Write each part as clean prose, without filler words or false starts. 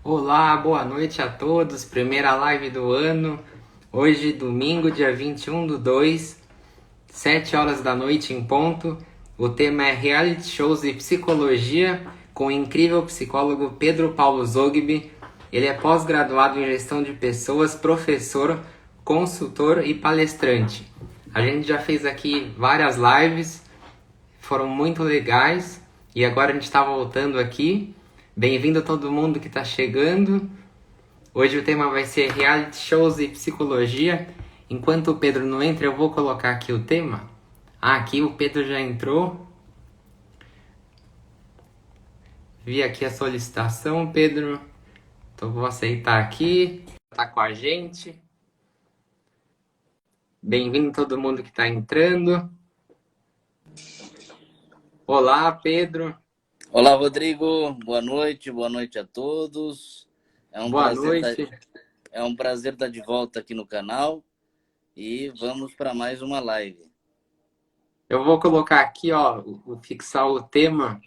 Olá, boa noite a todos. Primeira live do ano. Hoje, domingo, dia 21/2, 7 horas da noite em ponto. O tema é Reality Shows e Psicologia, com o incrível psicólogo Pedro Paulo Zogby. Ele é pós-graduado em Gestão de Pessoas, professor, consultor e palestrante. A gente já fez aqui várias lives, foram muito legais, e agora a gente está voltando aqui. Bem-vindo a todo mundo que está chegando. Hoje o tema vai ser reality shows e psicologia. Enquanto o Pedro não entra, eu vou colocar aqui o tema. Aqui o Pedro já entrou. Vi aqui a solicitação, Pedro. Então vou aceitar aqui. Tá com a gente. Bem-vindo todo mundo que está entrando. Olá, Pedro. Olá, Rodrigo. Boa noite a todos. Boa noite. É um prazer estar de volta aqui no canal e vamos para mais uma live. Eu vou colocar aqui, ó, vou fixar o tema.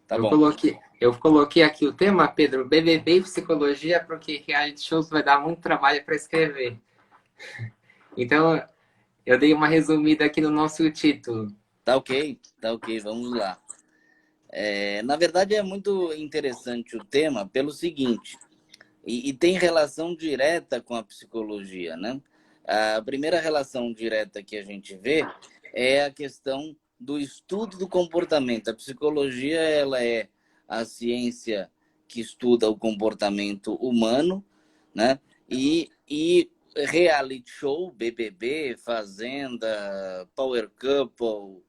Tá Eu bom. coloquei, eu coloquei aqui o tema, Pedro, BBB e psicologia, porque reality shows vai dar muito trabalho para escrever. Então, eu dei uma resumida aqui no nosso título. Tá ok, vamos lá. Na verdade, é muito interessante o tema pelo seguinte, e tem relação direta com a psicologia, né? A primeira relação direta que a gente vê é a questão do estudo do comportamento. A psicologia, ela é a ciência que estuda o comportamento humano, né? E reality show, BBB, Fazenda, Power Couple,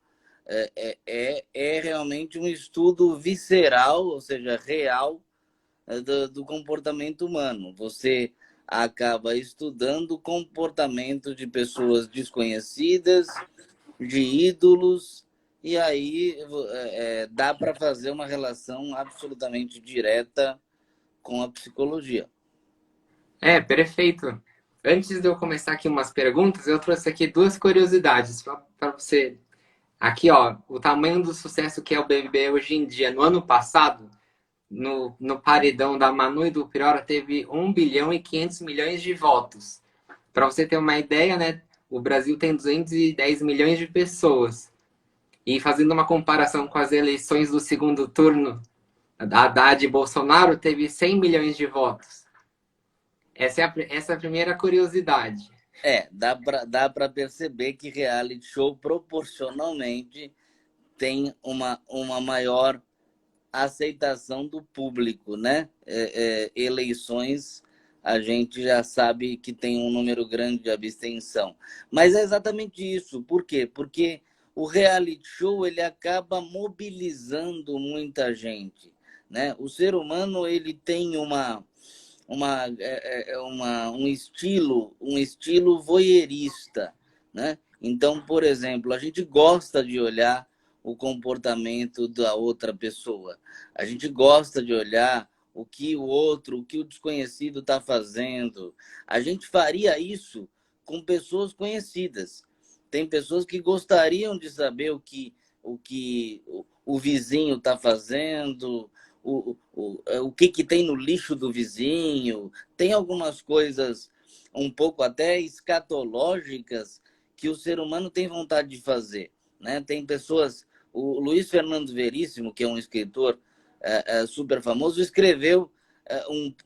é realmente um estudo visceral, ou seja, real, do comportamento humano. Você acaba estudando o comportamento de pessoas desconhecidas, de ídolos, e aí dá para fazer uma relação absolutamente direta com a psicologia. Perfeito. Antes de eu começar aqui umas perguntas, eu trouxe aqui duas curiosidades para você. Aqui, ó, o tamanho do sucesso que é o BBB hoje em dia. No ano passado, no paredão da Manu e do Priora, teve 1,5 bilhão de votos. Para você ter uma ideia, né? O Brasil tem 210 milhões de pessoas. E fazendo uma comparação com as eleições do segundo turno, a Haddad e Bolsonaro teve 100 milhões de votos. Essa é a primeira curiosidade. Dá para perceber que reality show proporcionalmente tem uma maior aceitação do público, né? Eleições, a gente já sabe que tem um número grande de abstenção. Mas é exatamente isso. Por quê? Porque o reality show ele acaba mobilizando muita gente, né? O ser humano ele tem um estilo voyeurista, né? Então, por exemplo, a gente gosta de olhar o comportamento da outra pessoa. A gente gosta de olhar o que o desconhecido está fazendo. A gente faria isso com pessoas conhecidas. Tem pessoas que gostariam de saber o vizinho está fazendo, o que tem no lixo do vizinho. Tem algumas coisas um pouco até escatológicas que o ser humano tem vontade de fazer, né? Tem pessoas... O Luiz Fernando Veríssimo, que é um escritor super famoso, escreveu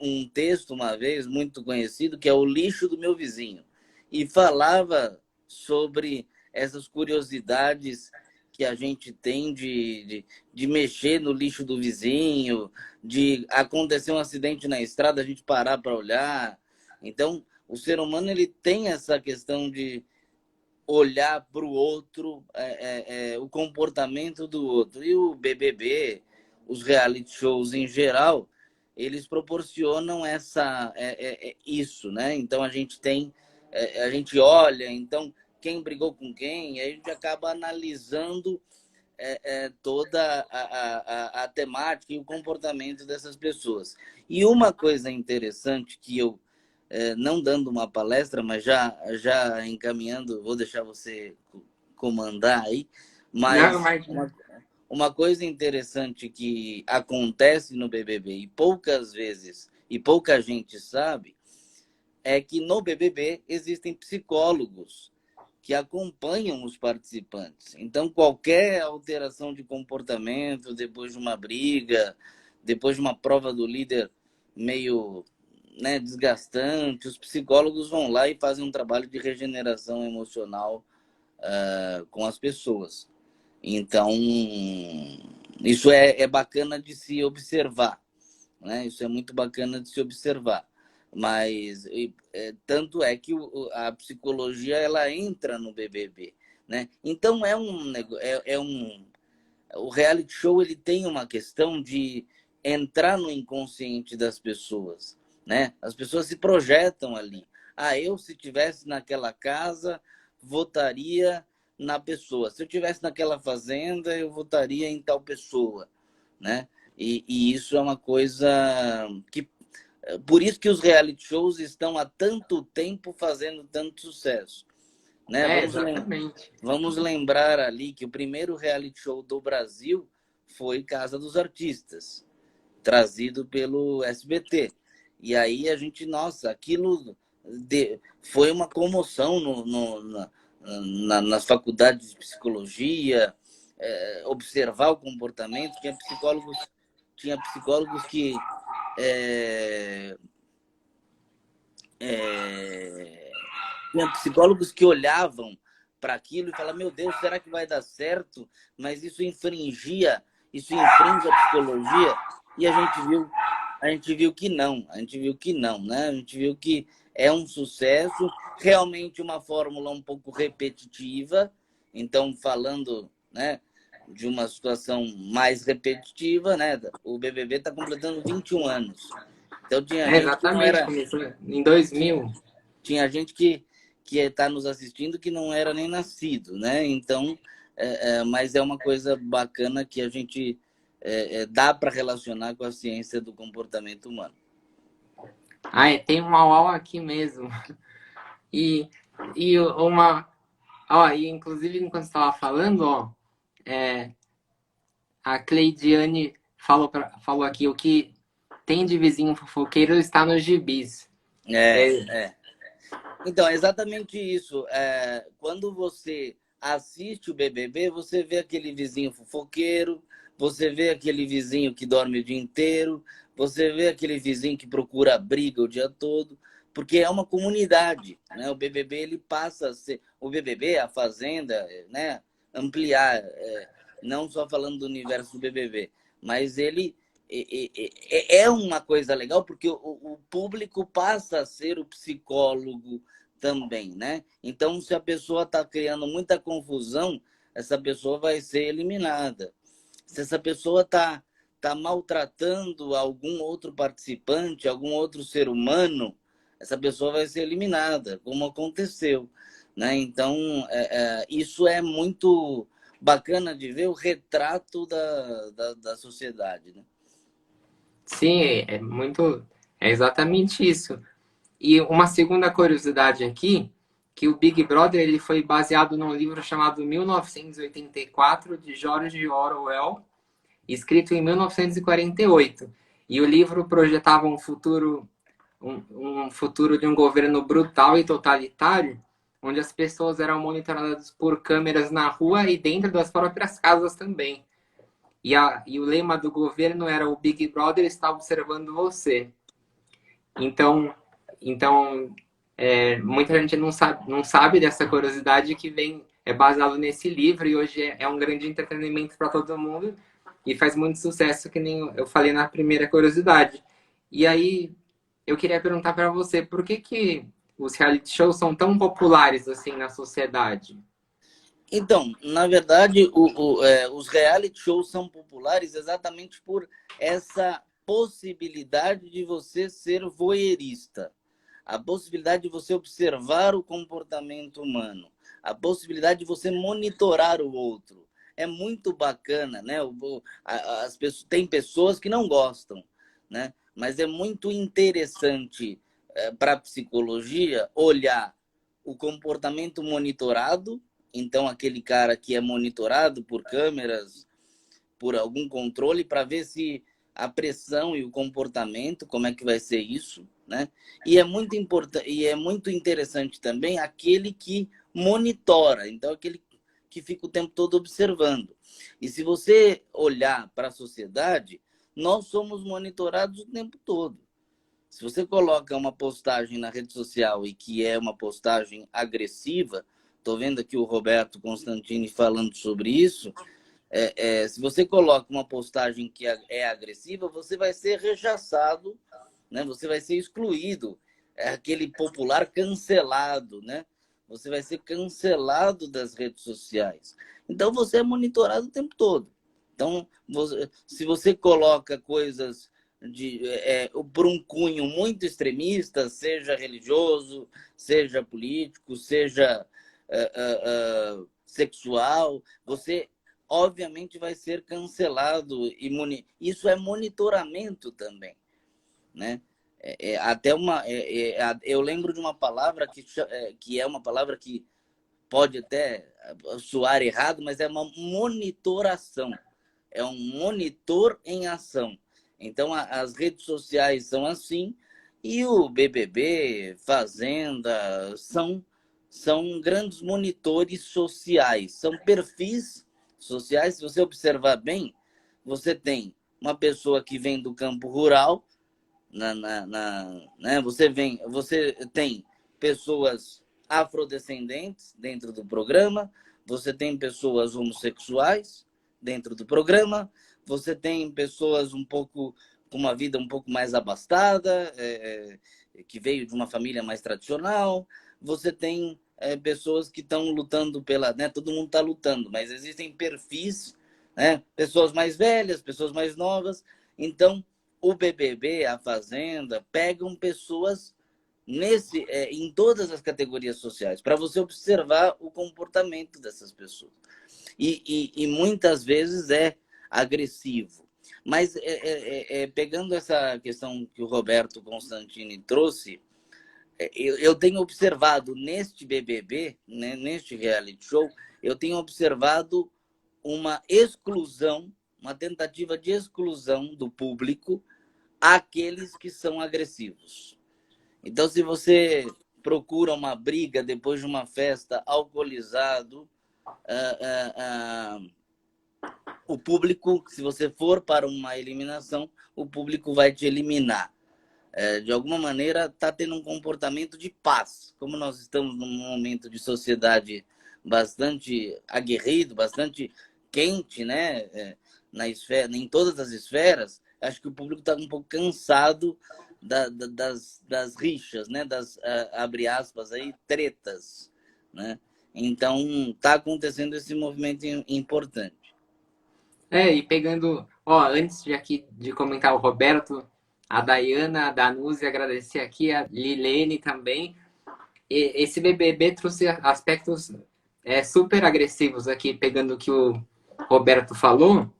um texto uma vez muito conhecido, que é O Lixo do Meu Vizinho, e falava sobre essas curiosidades que a gente tem de mexer no lixo do vizinho, de acontecer um acidente na estrada, a gente parar para olhar. Então, o ser humano ele tem essa questão de olhar para o outro, o comportamento do outro. E o BBB, os reality shows em geral, eles proporcionam isso, né? Então a gente tem, a gente olha, então quem brigou com quem, e aí a gente acaba analisando toda a temática e o comportamento dessas pessoas. E uma coisa interessante que eu não dando uma palestra, mas já encaminhando, vou deixar você comandar aí, Não, mas imagina. uma coisa interessante que acontece no BBB e poucas vezes e pouca gente sabe é que no BBB existem psicólogos que acompanham os participantes. Então, qualquer alteração de comportamento depois de uma briga, depois de uma prova do líder meio, né, desgastante, os psicólogos vão lá e fazem um trabalho de regeneração emocional com as pessoas. Então, isso é bacana de se observar, né? Isso é muito bacana de se observar. Mas tanto é que a psicologia ela entra no BBB, né? Então o reality show ele tem uma questão de entrar no inconsciente das pessoas, né? As pessoas se projetam ali. Ah, eu se tivesse naquela casa votaria na pessoa. Se eu tivesse naquela fazenda eu votaria em tal pessoa, né? E isso é uma coisa que por isso que os reality shows estão há tanto tempo fazendo tanto sucesso, né? Exatamente. Vamos lembrar ali que o primeiro reality show do Brasil foi Casa dos Artistas, trazido pelo SBT. E aí a gente, nossa, aquilo foi uma comoção nas faculdades de psicologia, observar o comportamento. Tinha psicólogos que tinha psicólogos que olhavam para aquilo e falavam, meu Deus, será que vai dar certo? Mas isso infringe a psicologia. E a gente viu que não, né? A gente viu que é um sucesso, realmente uma fórmula um pouco repetitiva. Então, falando, né, de uma situação mais repetitiva, né? O BBB está completando 21 anos. Então, tinha gente que não Exatamente, era... começou em 2000. Tinha gente que está nos assistindo que não era nem nascido, né? Então, mas é uma coisa bacana que a gente dá para relacionar com a ciência do comportamento humano. Tem um au aqui mesmo. E, e uma. Ó, e inclusive, enquanto você estava falando, ó, a Cleidiane falou aqui: o que tem de vizinho fofoqueiro está nos gibis. É, Então, é exatamente isso. Quando você assiste o BBB, você vê aquele vizinho fofoqueiro, você vê aquele vizinho que dorme o dia inteiro, você vê aquele vizinho que procura briga o dia todo, porque é uma comunidade, né? O BBB ele passa a ser o BBB, a Fazenda, né? Ampliar, não só falando do universo do BBB, mas ele é uma coisa legal porque o público passa a ser o psicólogo também, né? Então, se a pessoa está criando muita confusão, essa pessoa vai ser eliminada. Se essa pessoa tá maltratando algum outro participante, algum outro ser humano, essa pessoa vai ser eliminada, como aconteceu, né? Então, isso é muito bacana de ver o retrato da sociedade, né? sim, é muito. É exatamente isso. E uma segunda curiosidade aqui, que o Big Brother ele foi baseado num livro chamado 1984, de George Orwell, escrito em 1948. E o livro projetava um futuro de um governo brutal e totalitário, onde as pessoas eram monitoradas por câmeras na rua e dentro das próprias casas também. E o lema do governo era: o Big Brother está observando você. Então, muita gente não sabe dessa curiosidade que é baseado nesse livro e hoje é um grande entretenimento para todo mundo e faz muito sucesso, que nem eu falei na primeira curiosidade. E aí, eu queria perguntar para você, por que os reality shows são tão populares assim na sociedade? Então, na verdade, os reality shows são populares exatamente por essa possibilidade de você ser voyeurista, a possibilidade de você observar o comportamento humano, a possibilidade de você monitorar o outro. É muito bacana, né? Tem pessoas que não gostam, né? Mas é muito interessante para a psicologia olhar o comportamento monitorado. Então, aquele cara que é monitorado por câmeras por algum controle para ver se a pressão e o comportamento, como é que vai ser isso, né? E é muito importante, e é muito interessante também aquele que monitora, então aquele que fica o tempo todo observando. E se você olhar para a sociedade, nós somos monitorados o tempo todo. Se você coloca uma postagem na rede social e que é uma postagem agressiva, estou vendo aqui o Roberto Constantini falando sobre isso, se você coloca uma postagem que é agressiva, você vai ser rechaçado, né? Você vai ser excluído, é aquele popular cancelado, né? Você vai ser cancelado das redes sociais. Então, você é monitorado o tempo todo. Então, se você coloca coisas por um cunho muito extremista, seja religioso, seja político, seja sexual, você obviamente vai ser cancelado. Isso é monitoramento também, né? Eu lembro de uma palavra que é uma palavra que pode até soar errado, mas é uma monitoração. É um monitor em ação. Então, as redes sociais são assim, e o BBB, Fazenda, são grandes monitores sociais, são perfis sociais. Se você observar bem, você tem uma pessoa que vem do campo rural, né? Você tem pessoas afrodescendentes dentro do programa, você tem pessoas homossexuais dentro do programa, você tem pessoas com uma vida um pouco mais abastada, que veio de uma família mais tradicional, você tem pessoas que estão lutando né? Todo mundo está lutando, mas existem perfis, né? Pessoas mais velhas, pessoas mais novas. Então, o BBB, a Fazenda, pegam pessoas em todas as categorias sociais, para você observar o comportamento dessas pessoas. E muitas vezes é agressivo. Mas pegando essa questão que o Roberto Constantini trouxe, eu tenho observado neste BBB, né, neste reality show, eu tenho observado uma exclusão, uma tentativa de exclusão do público àqueles que são agressivos. Então, se você procura uma briga depois de uma festa alcoolizado, o público, se você for para uma eliminação, o público vai te eliminar. De alguma maneira, está tendo um comportamento de paz. Como nós estamos num momento de sociedade bastante aguerrido, bastante quente, né? Em todas as esferas, acho que o público está um pouco cansado das rixas, né? Abre aspas aí, tretas, né? Então, está acontecendo esse movimento importante. E pegando, antes de comentar o Roberto, a Dayana, a Danuzi, agradecer aqui, a Lilene também. Esse BBB trouxe aspectos super agressivos aqui, pegando o que o Roberto falou,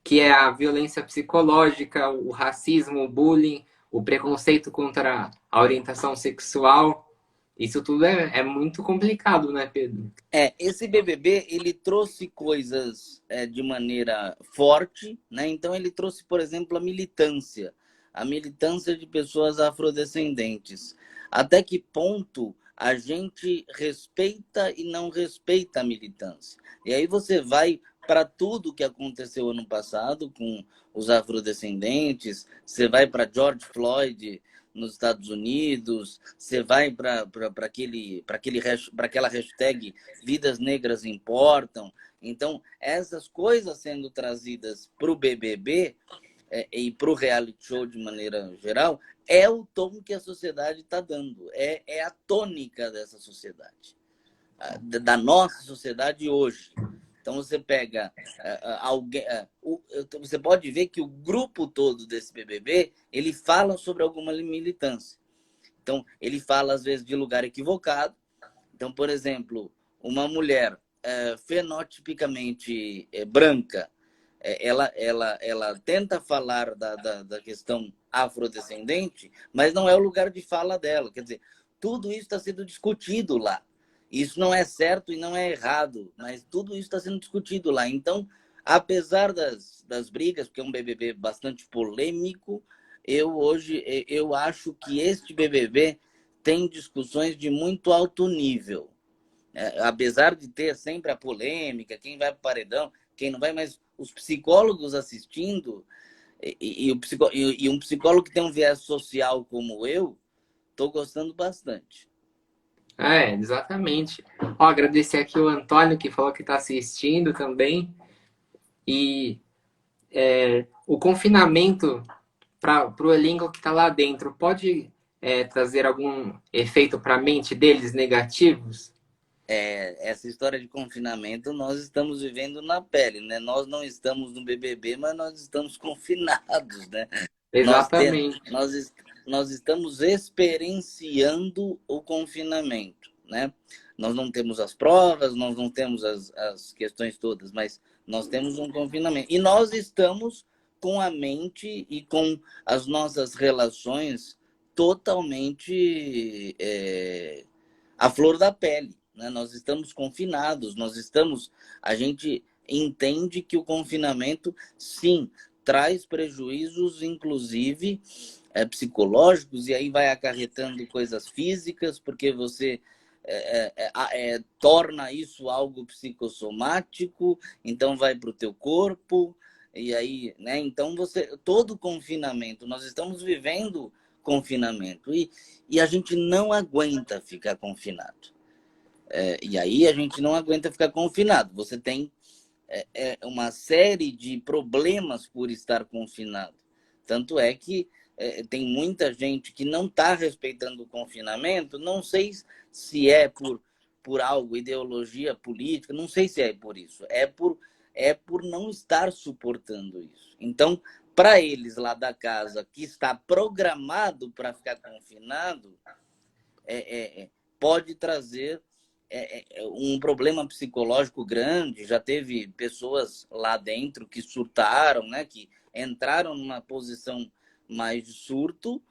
que é a violência psicológica, o racismo, o bullying, o preconceito contra a orientação sexual. Isso tudo é muito complicado, né, Pedro? Esse BBB, ele trouxe coisas de maneira forte, né? Então, ele trouxe, por exemplo, a militância de pessoas afrodescendentes. Até que ponto a gente respeita e não respeita a militância? E aí você vai para tudo que aconteceu ano passado com os afrodescendentes, você vai para George Floyd nos Estados Unidos, você vai para aquela hashtag Vidas Negras Importam. Então, essas coisas sendo trazidas para o BBB e para o reality show de maneira geral, é o tom que a sociedade está dando, é a tônica dessa sociedade, da nossa sociedade hoje. Então, você pega alguém... você pode ver que o grupo todo desse BBB, ele fala sobre alguma militância. Então, ele fala, às vezes, de lugar equivocado. Então, por exemplo, uma mulher fenotipicamente branca, ela tenta falar da questão afrodescendente, mas não é o lugar de fala dela. Quer dizer, tudo isso está sendo discutido lá. Isso não é certo e não é errado, mas tudo isso está sendo discutido lá. Então, apesar das brigas, porque é um BBB bastante polêmico, eu acho que este BBB tem discussões de muito alto nível. Apesar de ter sempre a polêmica, quem vai para o paredão, quem não vai, mas os psicólogos assistindo, e um psicólogo que tem um viés social como eu, estou gostando bastante. É, exatamente. Ó, agradecer aqui o Antônio, que falou que está assistindo também. E o confinamento para o elenco que está lá dentro pode trazer algum efeito para a mente deles negativos? Essa história de confinamento nós estamos vivendo na pele, né? Nós não estamos no BBB, mas nós estamos confinados, né? Nós, tem, Exatamente. nós, nós estamos experienciando o confinamento, né? Nós não temos as provas, nós não temos as questões todas, mas nós temos um confinamento. E nós estamos com a mente e com as nossas relações totalmente à flor da pele, né? Nós estamos confinados, a gente entende que o confinamento, sim, traz prejuízos, inclusive psicológicos, e aí vai acarretando coisas físicas, porque você torna isso algo psicossomático, então vai para o teu corpo, e aí, né? Então todo confinamento, nós estamos vivendo confinamento, e a gente não aguenta ficar confinado. E aí a gente não aguenta ficar confinado. Você tem uma série de problemas por estar confinado. Tanto é que tem muita gente que não está respeitando o confinamento, não sei se é por algo, ideologia política, não sei se é por isso, é por não estar suportando isso. Então, para eles lá da casa, que está programado para ficar confinado, pode trazer um problema psicológico grande. Já teve pessoas lá dentro que surtaram, né, que entraram numa posição mais de surto,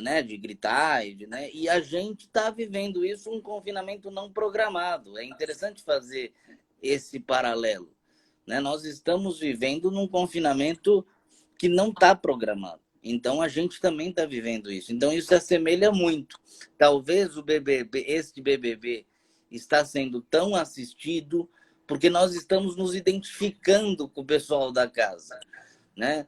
né, de gritar, né, e a gente está vivendo isso, um confinamento não programado. É interessante fazer esse paralelo, né? Nós estamos vivendo num confinamento que não está programado. Então a gente também está vivendo isso. Então isso se assemelha muito. Talvez o BBB, este BBB, está sendo tão assistido porque nós estamos nos identificando com o pessoal da casa, né?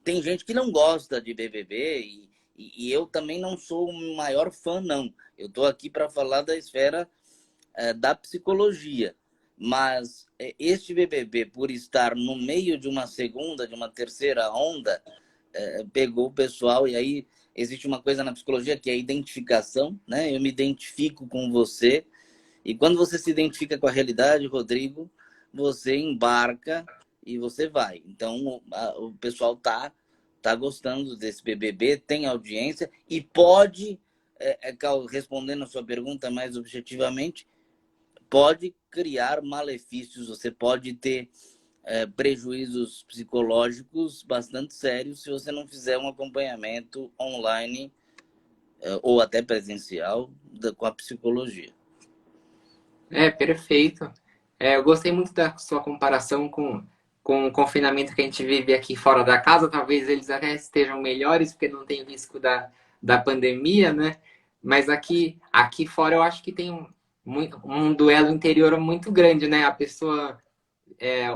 Tem gente que não gosta de BBB e eu também não sou o maior fã, não. Eu estou aqui para falar da esfera da psicologia. Mas este BBB, por estar no meio de uma segunda, de uma terceira onda, pegou o pessoal. E aí existe uma coisa na psicologia que é a identificação, né? Eu me identifico com você. E quando você se identifica com a realidade, Rodrigo, você embarca e você vai. Então o pessoal tá gostando desse BBB, tem audiência e pode, respondendo a sua pergunta mais objetivamente, pode criar malefícios, você pode ter prejuízos psicológicos bastante sérios se você não fizer um acompanhamento online ou até presencial com a psicologia. Perfeito. Eu gostei muito da sua comparação com o confinamento que a gente vive aqui fora da casa. Talvez eles até estejam melhores, porque não tem risco da pandemia, né? Mas aqui fora eu acho que tem um duelo interior muito grande, né? A pessoa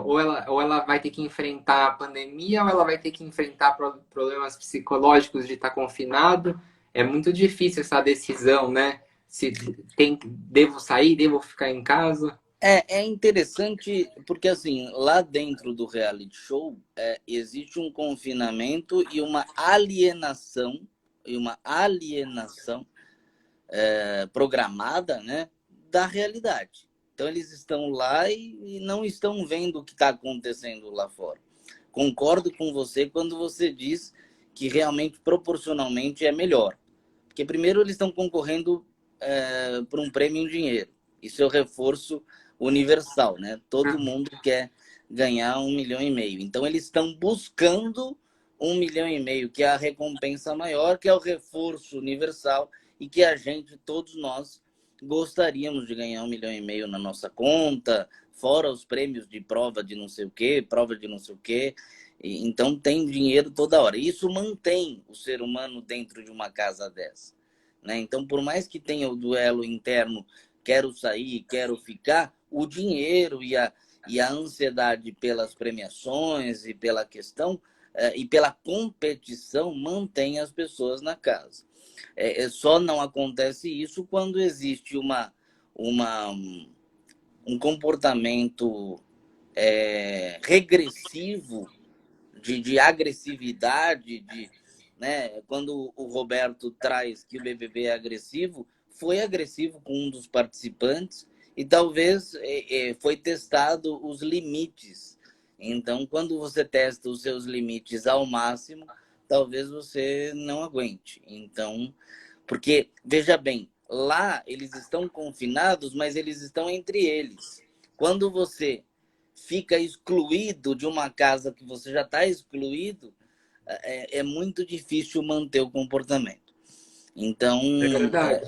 ou ela vai ter que enfrentar a pandemia, ou ela vai ter que enfrentar problemas psicológicos de estar confinado. É muito difícil essa decisão, né? Se devo sair, devo ficar em casa. É interessante porque, assim, lá dentro do reality show, existe um confinamento e uma alienação programada, né, da realidade. Então, eles estão lá e não estão vendo o que está acontecendo lá fora. Concordo com você quando você diz que realmente, proporcionalmente, é melhor. Porque, primeiro, eles estão concorrendo por um prêmio em dinheiro. Isso é o reforço universal, né? Todo mundo quer ganhar 1,5 milhão. Então, eles estão buscando 1,5 milhão, que é a recompensa maior, que é o reforço universal e que a gente, todos nós, gostaríamos de ganhar 1,5 milhão na nossa conta, fora os prêmios de prova de não sei o quê, prova de não sei o quê. Então tem dinheiro toda hora. Isso mantém o ser humano dentro de uma casa dessa, né? Então, por mais que tenha o duelo interno, quero sair, quero ficar, o dinheiro e a ansiedade pelas premiações e pela questão e pela competição mantém as pessoas na casa. Só não acontece isso quando existe uma, um comportamento regressivo de agressividade, né? Quando o Roberto traz que o BBB é agressivo, foi agressivo com um dos participantes e talvez foi testado os limites. Então, quando você testa os seus limites ao máximo, talvez você não aguente. Então, porque, veja bem, lá eles estão confinados, mas eles estão entre eles. Quando você fica excluído de uma casa que você já está excluído, é muito difícil manter o comportamento. Então, É verdade.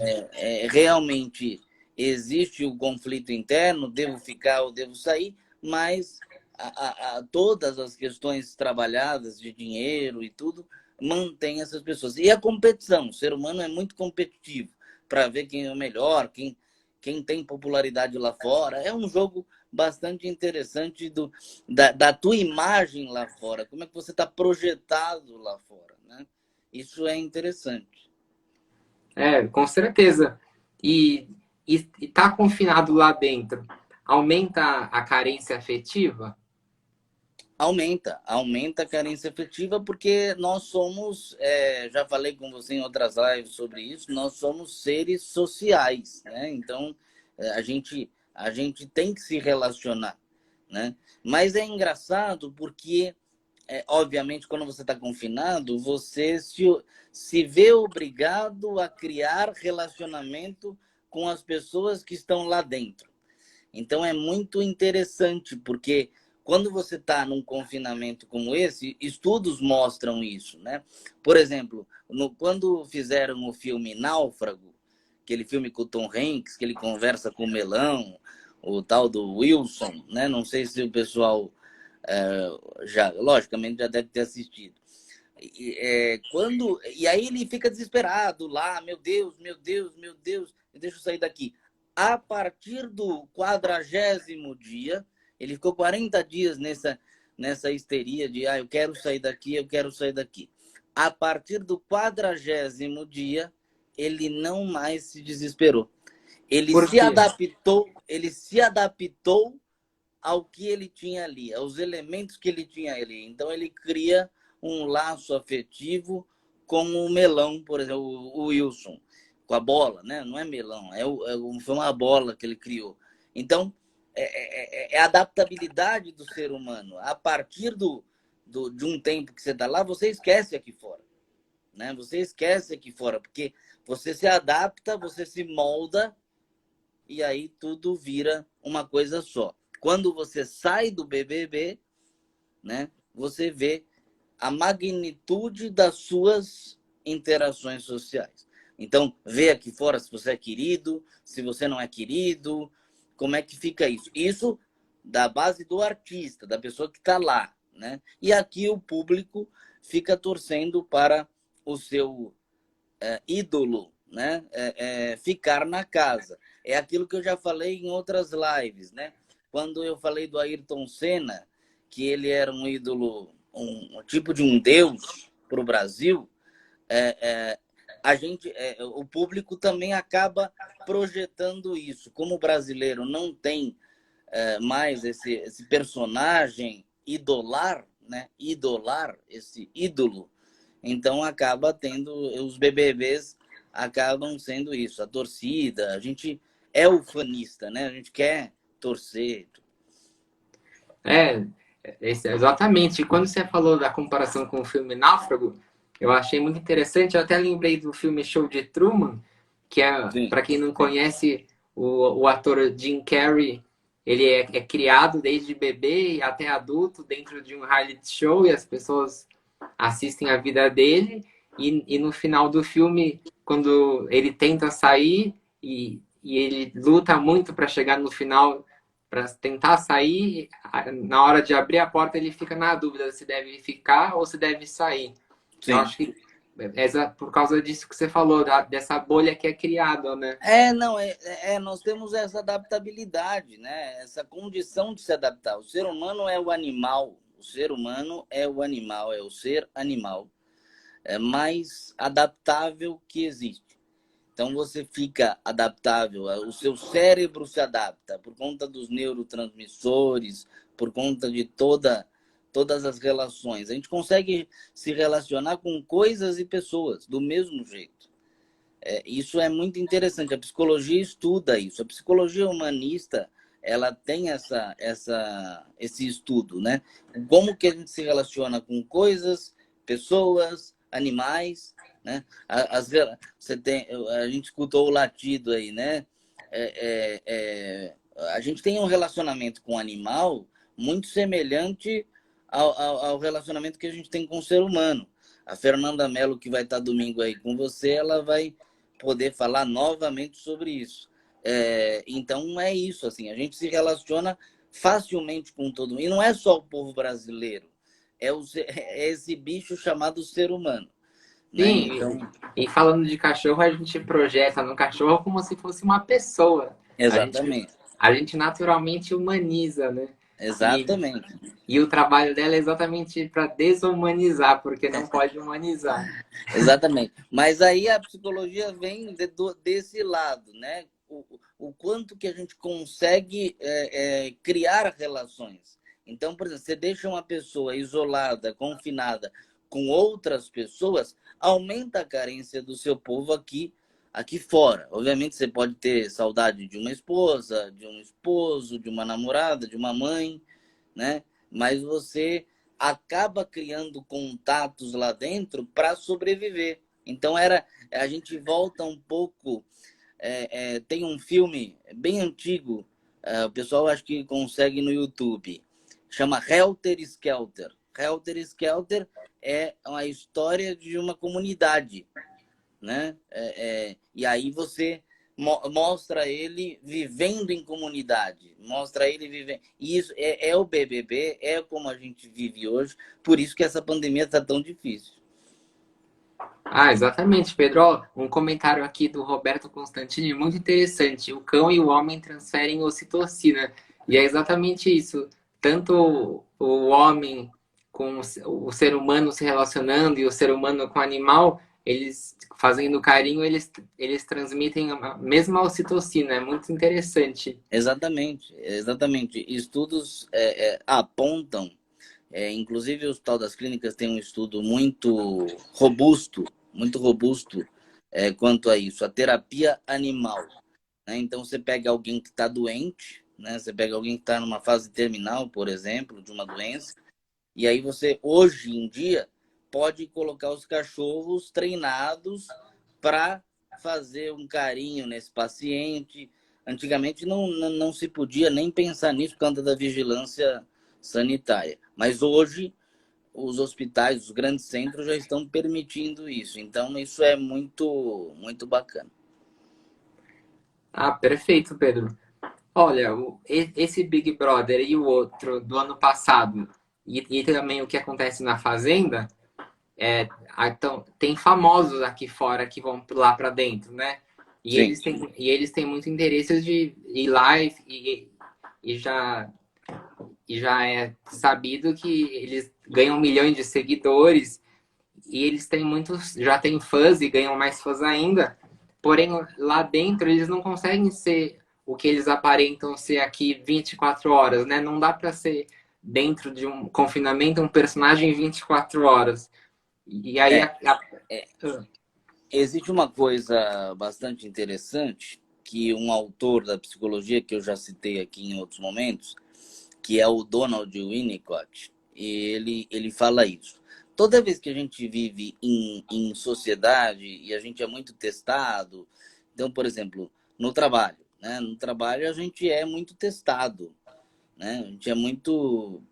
realmente existe o conflito interno, devo ficar ou devo sair, mas todas as questões trabalhadas de dinheiro e tudo mantém essas pessoas. E a competição, o ser humano é muito competitivo para ver quem é o melhor, quem tem popularidade lá fora. É um jogo bastante interessante da tua imagem lá fora, como é que você está projetado lá fora, né? Isso é interessante. Com certeza. E, e tá confinado lá dentro, aumenta a carência afetiva? Aumenta a carência afetiva porque nós somos, já falei com você em outras lives sobre isso, nós somos seres sociais, né? Então, a gente tem que se relacionar, né? Mas é engraçado porque, obviamente, quando você está confinado, você se vê obrigado a criar relacionamento com as pessoas que estão lá dentro. Então é muito interessante, porque quando você está num confinamento como esse, estudos mostram isso, né? Por exemplo, quando fizeram o filme Náufrago, aquele filme com o Tom Hanks, que ele conversa com o Melão, o tal do Wilson, né? Não sei se o pessoal já, logicamente, já deve ter assistido. E aí ele fica desesperado lá, meu Deus, meu Deus, meu Deus, deixa eu sair daqui. A partir do 40º dia, ele ficou 40 dias nessa histeria de eu quero sair daqui, eu quero sair daqui. A partir do 40º dia, ele não mais se desesperou. Por quê? Ele se adaptou ao que ele tinha ali, aos elementos que ele tinha ali. Então ele cria um laço afetivo com o Melão, por exemplo, o Wilson, com a bola, né? Não é melão, foi uma bola que ele criou. Então é a adaptabilidade do ser humano. A partir de um tempo que você está lá, você esquece aqui fora, né? Você esquece aqui fora, porque você se adapta, você se molda e aí tudo vira uma coisa só. Quando você sai do BBB, né, você vê a magnitude das suas interações sociais. Então, vê aqui fora se você é querido, se você não é querido, como é que fica isso. Isso da base do artista, da pessoa que está lá, né? E aqui o público fica torcendo para o seu ídolo, né? Ficar na casa. É aquilo que eu já falei em outras lives, né? Quando eu falei do Ayrton Senna, que ele era um ídolo, um tipo de um deus para o Brasil, o público também acaba projetando isso. Como o brasileiro não tem mais esse personagem idolar, né? Idolar, esse ídolo, então acaba tendo, os BBBs acabam sendo isso, a torcida, a gente é o fanista, né? A gente quer torcer. É, exatamente. E quando você falou da comparação com o filme Náufrago, eu achei muito interessante. Eu até lembrei do filme Show de Truman, que é, Sim. para quem não conhece, o ator Jim Carrey, ele é criado desde bebê até adulto dentro de um reality show e as pessoas assistem a vida dele. E no final do filme, quando ele tenta sair e ele luta muito para chegar no final para tentar sair, na hora de abrir a porta ele fica na dúvida se deve ficar ou se deve sair. Eu Sim. acho que é por causa disso que você falou, dessa bolha que é criada, né? Não, nós temos essa adaptabilidade, né? Essa condição de se adaptar. O ser humano é o animal, o ser humano é o animal, é o ser animal mais adaptável que existe. Então você fica adaptável, o seu cérebro se adapta por conta dos neurotransmissores, por conta de todas as relações. A gente consegue se relacionar com coisas e pessoas do mesmo jeito. Isso é muito interessante. A psicologia estuda isso. A psicologia humanista ela tem esse estudo, né? Como que a gente se relaciona com coisas, pessoas, animais, né? A gente escutou o latido aí, né? A gente tem um relacionamento com o animal muito semelhante ao relacionamento que a gente tem com o ser humano. A Fernanda Mello, que vai estar domingo aí com você, ela vai poder falar novamente sobre isso. Então é isso, assim, a gente se relaciona facilmente com todo mundo. E não é só o povo brasileiro, é esse bicho chamado ser humano. Né? Sim, Então, e falando de cachorro, a gente projeta no cachorro como se fosse uma pessoa. A gente, exatamente. a gente naturalmente humaniza, né? E, Exatamente. e o trabalho dela é exatamente para desumanizar, porque não pode humanizar. Exatamente. Mas aí a psicologia vem desse lado, né? O quanto que a gente consegue criar relações. Então, por exemplo, você deixa uma pessoa isolada, confinada com outras pessoas, aumenta a carência do seu povo aqui fora. Obviamente, você pode ter saudade de uma esposa, de um esposo, de uma namorada, de uma mãe, né? Mas você acaba criando contatos lá dentro para sobreviver. Então a gente volta um pouco. Tem um filme bem antigo, o pessoal acho que consegue no YouTube, chama Helter Skelter. Helter Skelter é uma história de uma comunidade, né? E aí você mostra ele vivendo em comunidade, mostra ele vivendo. E isso é o BBB, é como a gente vive hoje, por isso que essa pandemia está tão difícil. Ah, exatamente, Pedro. Ó, um comentário aqui do Roberto Constantini muito interessante. O cão e o homem transferem ocitocina. E é exatamente isso. Tanto o homem com o ser humano se relacionando e o ser humano com o animal, eles fazendo carinho, eles transmitem a mesma ocitocina. É muito interessante. Exatamente, exatamente. Estudos apontam, inclusive o Hospital das Clínicas tem um estudo muito robusto quanto a isso, a terapia animal. Né? Então, você pega alguém que está doente, né? Você pega alguém que está numa fase terminal, por exemplo, de uma doença, e aí você, hoje em dia, pode colocar os cachorros treinados para fazer um carinho nesse paciente. Antigamente não se podia nem pensar nisso por conta da vigilância sanitária. Mas hoje os hospitais, os grandes centros já estão permitindo isso. Então isso é muito, muito bacana. Ah, perfeito, Pedro. Olha, esse Big Brother e o outro do ano passado, e também o que acontece na Fazenda, então, tem famosos aqui fora que vão lá para dentro, né? Sim, E eles têm muito interesse de ir lá e já, e já é sabido que eles ganham milhões de seguidores e eles têm muitos, já têm fãs e ganham mais fãs ainda. Porém, lá dentro eles não conseguem ser o que eles aparentam ser aqui 24 horas, né? Não dá para ser dentro de um confinamento um personagem 24 horas. E aí é, existe uma coisa bastante interessante que um autor da psicologia que eu já citei aqui em outros momentos, que é o Donald Winnicott, e ele fala isso. Toda vez que a gente vive em sociedade e a gente é muito testado, então, por exemplo, no trabalho, né? No trabalho a gente é muito testado, né? A gente é muito...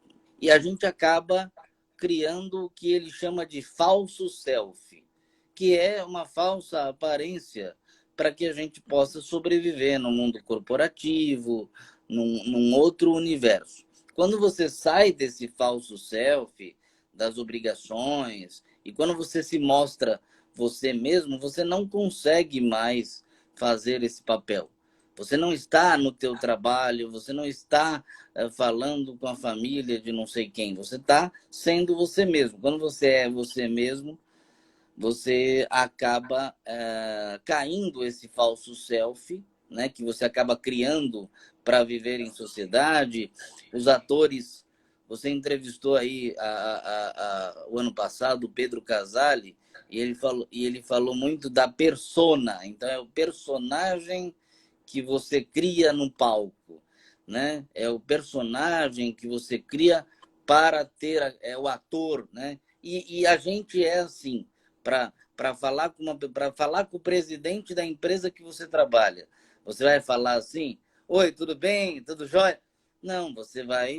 E a gente acaba criando o que ele chama de falso self, que é uma falsa aparência para que a gente possa sobreviver no mundo corporativo, num outro universo. Quando você sai desse falso self, das obrigações, e quando você se mostra você mesmo, você não consegue mais fazer esse papel. Você não está no teu trabalho, você não está falando com a família de não sei quem, você está sendo você mesmo. Quando você é você mesmo, você acaba caindo esse falso self, né, que você acaba criando para viver em sociedade. Os atores, você entrevistou aí o ano passado o Pedro Casale, e ele falou muito da persona. Então, é o personagem que você cria no palco, né? É o personagem que você cria para ter o ator, né? E a gente é assim, para falar com o presidente da empresa que você trabalha. Você vai falar assim: oi, tudo bem? Tudo jóia? Não, você vai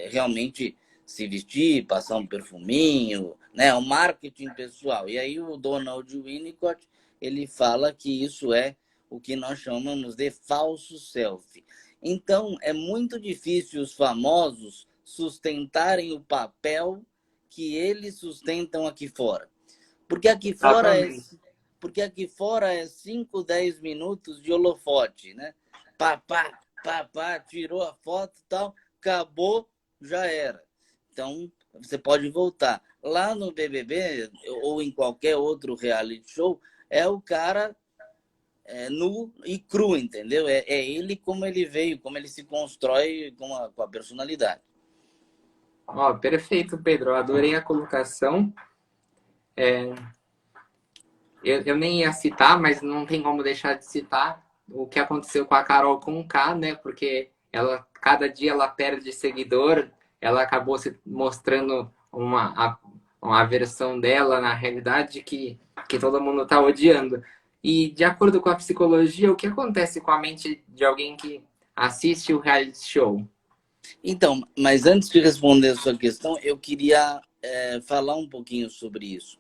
realmente se vestir, passar um perfuminho, né? O marketing pessoal. E aí o Donald Winnicott, ele fala que isso é o que nós chamamos de falso self. Então, é muito difícil os famosos sustentarem o papel que eles sustentam aqui fora. Porque aqui fora é, Exatamente. porque aqui fora é 5, 10 minutos de holofote, né? Pá, pá, pá, pá, tirou a foto e tal, acabou, já era. Então, você pode voltar. Lá no BBB, ou em qualquer outro reality show, é o cara nu e cru, entendeu? É ele como ele veio, como ele se constrói com a personalidade. Ó, perfeito, Pedro. Eu adorei a colocação. Eu nem ia citar, mas não tem como deixar de citar o que aconteceu com a Carol Conká, né? Porque ela, cada dia ela perde seguidor, ela acabou se mostrando uma versão dela na realidade que todo mundo está odiando. E de acordo com a psicologia, o que acontece com a mente de alguém que assiste o reality show? Então, mas antes de responder a sua questão, eu queria falar um pouquinho sobre isso.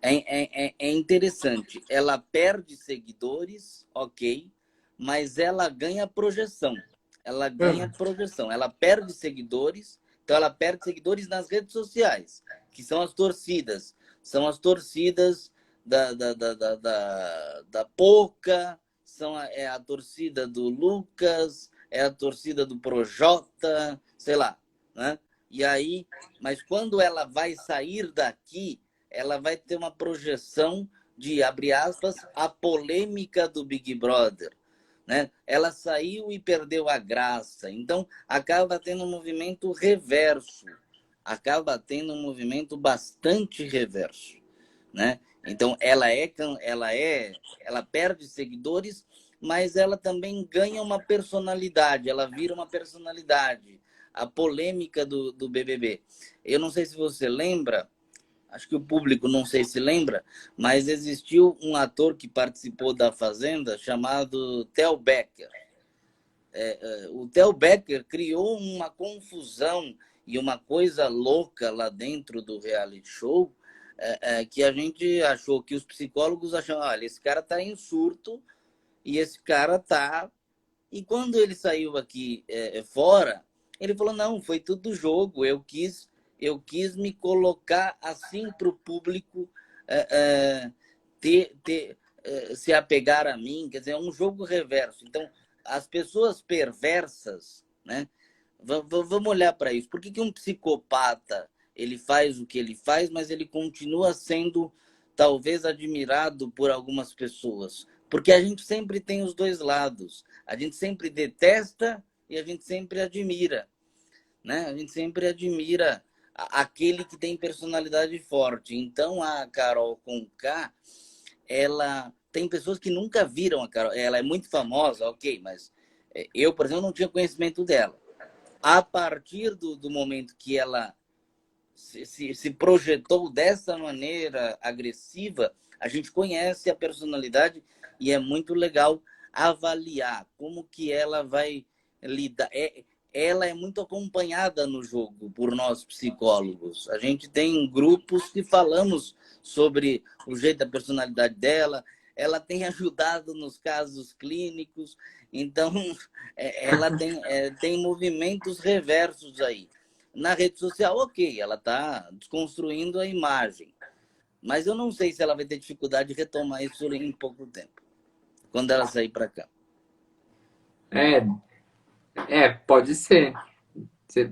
É interessante. Ela perde seguidores, ok, mas ela ganha projeção. Ela ganha projeção. Ela perde seguidores, então ela perde seguidores nas redes sociais, que são as torcidas. São as torcidas da Poca, é a torcida do Lucas, é a torcida do Projota, sei lá, né? E aí, mas quando ela vai sair daqui, ela vai ter uma projeção de, abre aspas, a polêmica do Big Brother, né? Ela saiu e perdeu a graça. Então, acaba tendo um movimento reverso. Acaba tendo um movimento bastante reverso, né? Então, ela perde seguidores, mas ela também ganha uma personalidade, ela vira uma personalidade. A polêmica do BBB. Eu não sei se você lembra, acho que o público não sei se lembra, mas existiu um ator que participou da Fazenda chamado Theo Becker. O Theo Becker criou uma confusão e uma coisa louca lá dentro do reality show, que a gente achou, que os psicólogos acharam, olha, esse cara está em surto e esse cara está... E quando ele saiu aqui fora, ele falou, não, foi tudo jogo, eu quis me colocar assim para o público se apegar a mim, quer dizer, é um jogo reverso. Então, as pessoas perversas, né? Vamos olhar para isso. Por que um psicopata ele faz o que ele faz, mas ele continua sendo talvez admirado por algumas pessoas? Porque a gente sempre tem os dois lados. A gente sempre detesta e a gente sempre admira, né? A gente sempre admira aquele que tem personalidade forte. Então, a Carol Conká, ela tem pessoas que nunca viram a Carol. Ela é muito famosa, ok, mas eu, por exemplo, não tinha conhecimento dela. A partir do momento que ela se projetou dessa maneira agressiva, a gente conhece a personalidade e é muito legal avaliar como que ela vai lidar. Ela é muito acompanhada no jogo por nós psicólogos. A gente tem grupos que falamos sobre o jeito da personalidade dela. Ela tem ajudado nos casos clínicos. Então, ela tem movimentos reversos aí. Na rede social, ok, ela está desconstruindo a imagem. Mas eu não sei se ela vai ter dificuldade de retomar isso em pouco tempo, quando ela sair para cá. É, pode ser.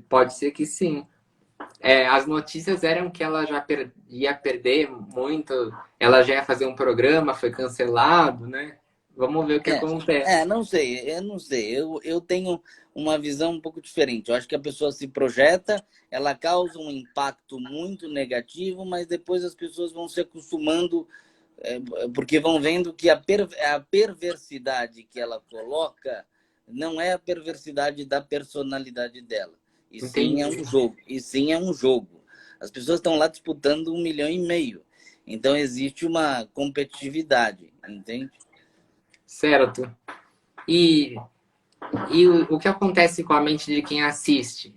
Pode ser que sim. As notícias eram que ela já ia perder muito, ela já ia fazer um programa, foi cancelado, né? Vamos ver o que acontece. Não sei, eu não sei. Eu tenho uma visão um pouco diferente. Eu acho que a pessoa se projeta, ela causa um impacto muito negativo, mas depois as pessoas vão se acostumando, porque vão vendo que a perversidade que ela coloca não é a perversidade da personalidade dela. E sim é Entendi. um jogo. E sim é um jogo. As pessoas estão lá disputando 1,5 milhão. Então existe uma competitividade, entende? Certo. E, o que acontece com a mente de quem assiste?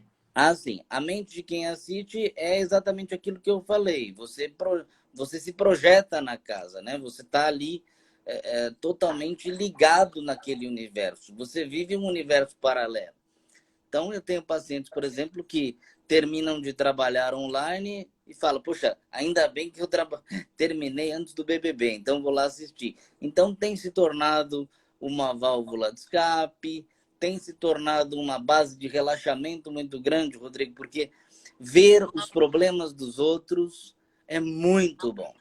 Sim. A mente de quem assiste é exatamente aquilo que eu falei. Você se projeta na casa, né? Você está ali totalmente ligado naquele universo. Você vive um universo paralelo. Então, eu tenho pacientes, por exemplo, que terminam de trabalhar online e falam, poxa, ainda bem que eu terminei antes do BBB, então vou lá assistir. Então, tem se tornado uma válvula de escape, tem se tornado uma base de relaxamento muito grande, Rodrigo, porque ver os problemas dos outros é muito bom.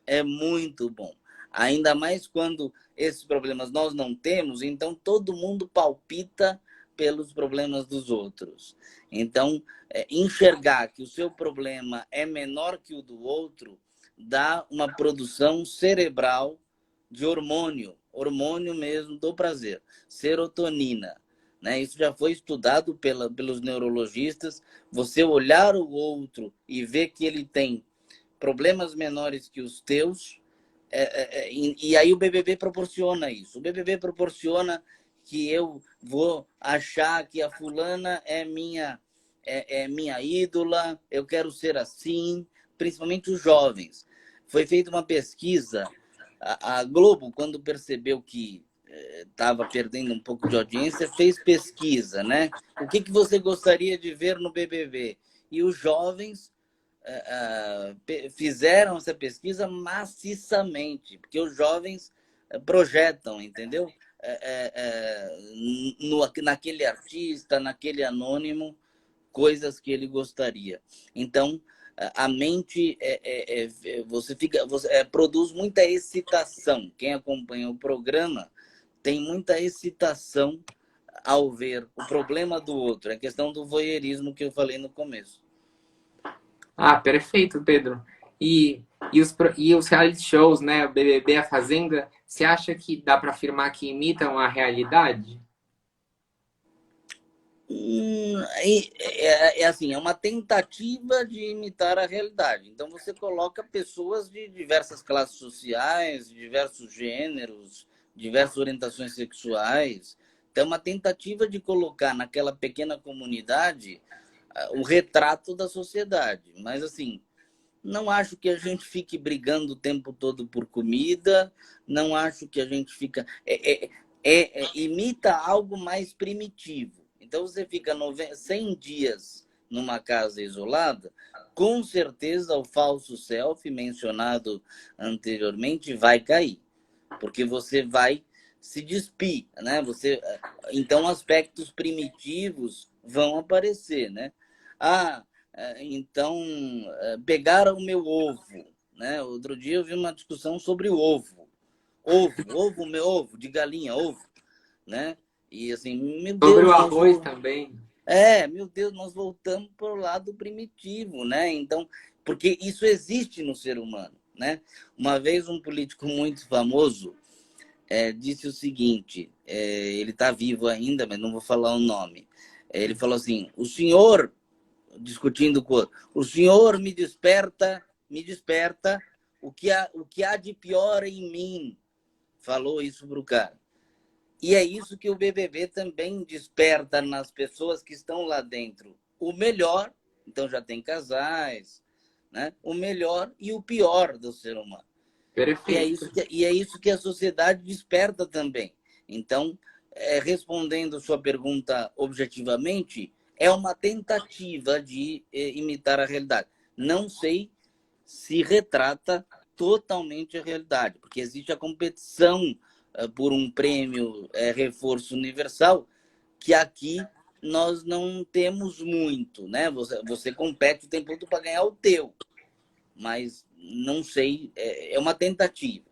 É muito bom. Ainda mais quando esses problemas nós não temos, então todo mundo palpita pelos problemas dos outros. Então, enxergar que o seu problema é menor que o do outro dá uma produção cerebral de hormônio mesmo do prazer, serotonina. Né? Isso já foi estudado pelos neurologistas. Você olhar o outro e ver que ele tem problemas menores que os teus, e aí o BBB proporciona isso. O BBB proporciona que eu vou achar que a fulana é minha ídola, eu quero ser assim, principalmente os jovens. Foi feita uma pesquisa, a Globo, quando percebeu que estava perdendo um pouco de audiência, fez pesquisa, né? O que você gostaria de ver no BBB? E os jovens fizeram essa pesquisa maciçamente, porque os jovens projetam, entendeu? Naquele artista, naquele anônimo, coisas que ele gostaria. Então, a mente produz muita excitação. Quem acompanha o programa tem muita excitação ao ver o problema do outro. É a questão do voyeurismo que eu falei no começo. Ah, perfeito, Pedro. E, e os reality shows, né? O BBB, a Fazenda, você acha que dá para afirmar que imitam a realidade? Assim, é uma tentativa de imitar a realidade. Então você coloca pessoas de diversas classes sociais, diversos gêneros, diversas orientações sexuais. Então é uma tentativa de colocar naquela pequena comunidade o retrato da sociedade. Mas assim, não acho que a gente fique brigando o tempo todo por comida, não acho que a gente fica. Imita algo mais primitivo. Então você fica 100 dias numa casa isolada, com certeza o falso self mencionado anteriormente vai cair, porque você vai se despir, né? Então aspectos primitivos vão aparecer, né? Então pegaram o meu ovo, né? Outro dia eu vi uma discussão sobre o ovo, meu ovo de galinha, ovo, né? E assim, meu Sobre o Deus, arroz também. meu Deus, nós voltamos para o lado primitivo, né? Então, porque isso existe no ser humano, né? Uma vez um político muito famoso disse o seguinte, ele está vivo ainda, mas não vou falar o nome. Ele falou assim: o senhor, discutindo com o senhor me desperta o que há de pior em mim. Falou isso para o cara. E é isso que o BBB também desperta nas pessoas que estão lá dentro. O melhor, então já tem casais, né? O melhor e o pior do ser humano. Perfeito. E é isso que a sociedade desperta também. Então, respondendo sua pergunta objetivamente, é uma tentativa de imitar a realidade. Não sei se retrata totalmente a realidade, porque existe a competição por um prêmio reforço universal, que aqui nós não temos muito, né? Você compete o tempo todo para ganhar o teu, mas não sei, é uma tentativa,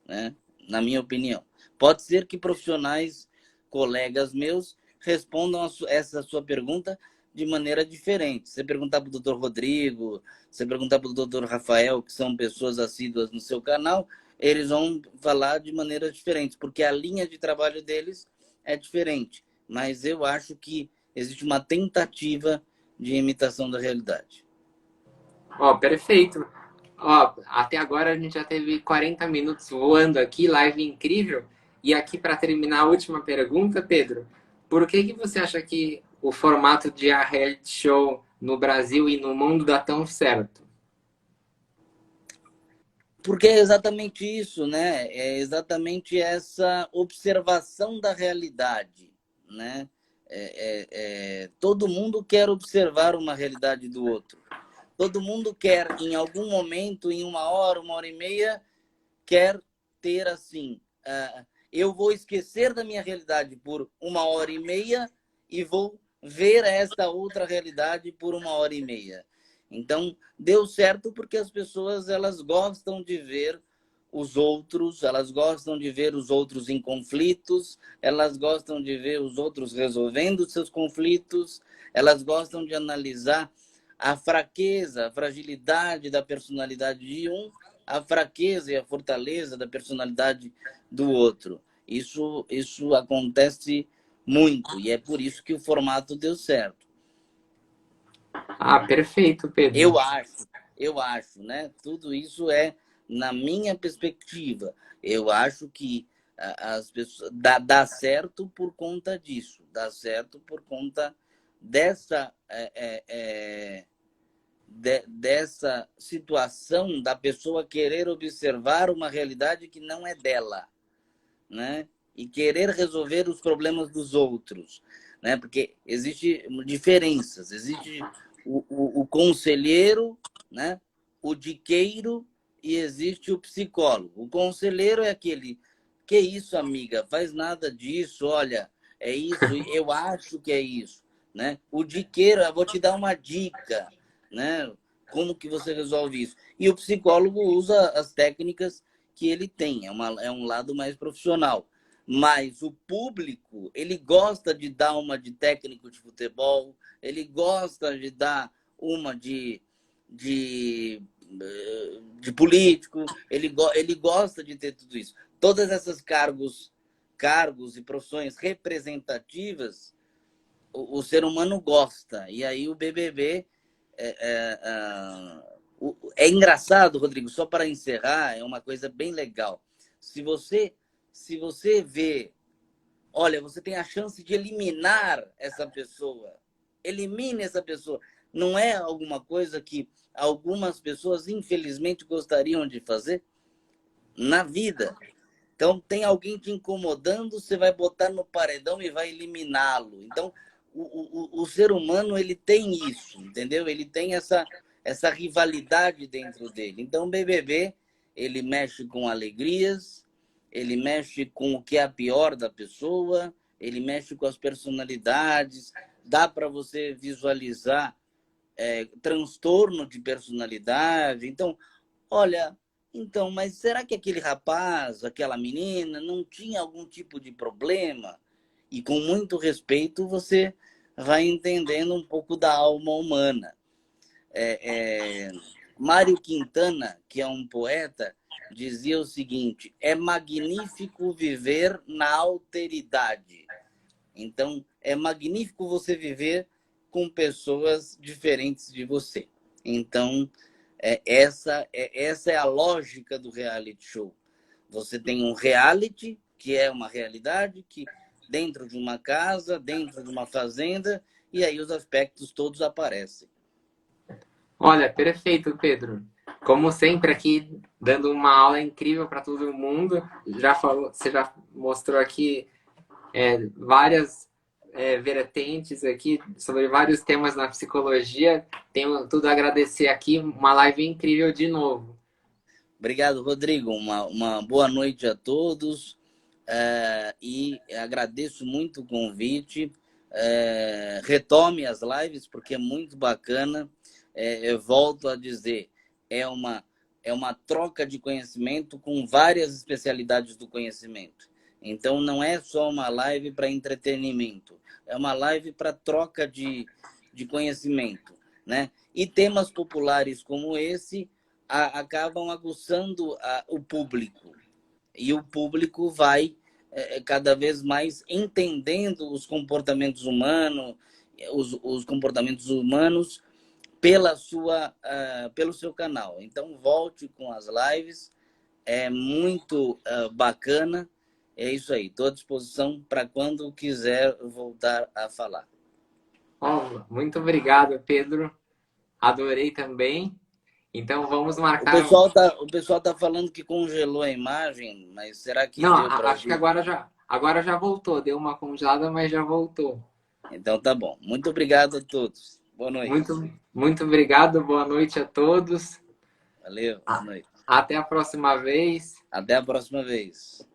né? Na minha opinião. Pode ser que profissionais, colegas meus, respondam essa sua pergunta de maneira diferente. Você perguntar para o doutor Rodrigo, você perguntar para o doutor Rafael, que são pessoas assíduas no seu canal, eles vão falar de maneiras diferentes, porque a linha de trabalho deles é diferente. Mas eu acho que existe uma tentativa de imitação da realidade. Ó, perfeito. Ó, até agora a gente já teve 40 minutos voando aqui, live incrível. E aqui para terminar a última pergunta, Pedro, por que você acha que o formato de a reality show no Brasil e no mundo dá tão certo? Porque é exatamente isso, né? É exatamente essa observação da realidade, né? Todo mundo quer observar uma realidade do outro. Todo mundo quer, em algum momento, em uma hora e meia, quer ter assim. Eu vou esquecer da minha realidade por uma hora e meia e vou ver esta outra realidade por uma hora e meia. Então, deu certo porque as pessoas elas gostam de ver os outros, elas gostam de ver os outros em conflitos, elas gostam de ver os outros resolvendo seus conflitos, elas gostam de analisar a fraqueza, a fragilidade da personalidade de um, a fraqueza e a fortaleza da personalidade do outro. Isso acontece muito e é por isso que o formato deu certo. Ah, perfeito, Pedro. Eu acho, né? Tudo isso é na minha perspectiva. Eu acho que as pessoas dá certo por conta disso, dá certo por conta dessa dessa situação da pessoa querer observar uma realidade que não é dela, né? E querer resolver os problemas dos outros, né? Porque existe diferenças, existe o conselheiro, né? O diqueiro e existe o psicólogo. O conselheiro é aquele, que isso, amiga, faz nada disso, olha, é isso, eu acho que é isso, né? O diqueiro, eu vou te dar uma dica, né? Como que você resolve isso? E o psicólogo usa as técnicas que ele tem, é um lado mais profissional. Mas o público, ele gosta de dar uma de técnico de futebol, ele gosta de dar uma de político, ele gosta de ter tudo isso. Todas essas cargos e profissões representativas, o ser humano gosta. E aí o BBB é engraçado, Rodrigo, só para encerrar, é uma coisa bem legal. Se você vê, olha, você tem a chance de eliminar essa pessoa. Elimine essa pessoa. Não é alguma coisa que algumas pessoas, infelizmente, gostariam de fazer na vida? Então, tem alguém te incomodando, você vai botar no paredão e vai eliminá-lo. Então, o ser humano, ele tem isso, entendeu? Ele tem essa rivalidade dentro dele. Então, o BBB, ele mexe com alegrias, ele mexe com o que é a pior da pessoa, ele mexe com as personalidades, dá para você visualizar transtorno de personalidade. Então, olha, então, mas será que aquele rapaz, aquela menina, não tinha algum tipo de problema? E com muito respeito, você vai entendendo um pouco da alma humana. Mário Quintana, que é um poeta, dizia o seguinte: é magnífico viver na alteridade. Então, é magnífico você viver com pessoas diferentes de você. Então, essa é a lógica do reality show. Você tem um reality, que é uma realidade, que dentro de uma casa, dentro de uma fazenda, e aí os aspectos todos aparecem. Olha, perfeito, Pedro. Como sempre aqui, dando uma aula incrível para todo mundo. Já falou, você já mostrou aqui várias vertentes aqui sobre vários temas na psicologia. Tenho tudo a agradecer aqui, uma live incrível de novo. Obrigado, Rodrigo. Uma boa noite a todos. E agradeço muito o convite. Retome as lives, porque é muito bacana. Eu volto a dizer, é uma troca de conhecimento com várias especialidades do conhecimento. Então, não é só uma live para entretenimento, é uma live para troca de conhecimento, né? E temas populares como esse acabam aguçando o público. E o público vai cada vez mais entendendo os comportamentos humanos, os comportamentos humanos pelo seu canal. Então, volte com as lives, é muito bacana. É isso aí, estou à disposição para quando quiser voltar a falar. Muito obrigado, Pedro. Adorei também. Então vamos O marcar um. pessoal tá falando que congelou a imagem, mas será que Não, deu para acho que ouvir? agora já voltou. Deu uma congelada, mas já voltou. Então tá bom. Muito obrigado a todos. Boa noite. Muito obrigado. Boa noite a todos. Valeu, boa noite. Até a próxima vez. Até a próxima vez.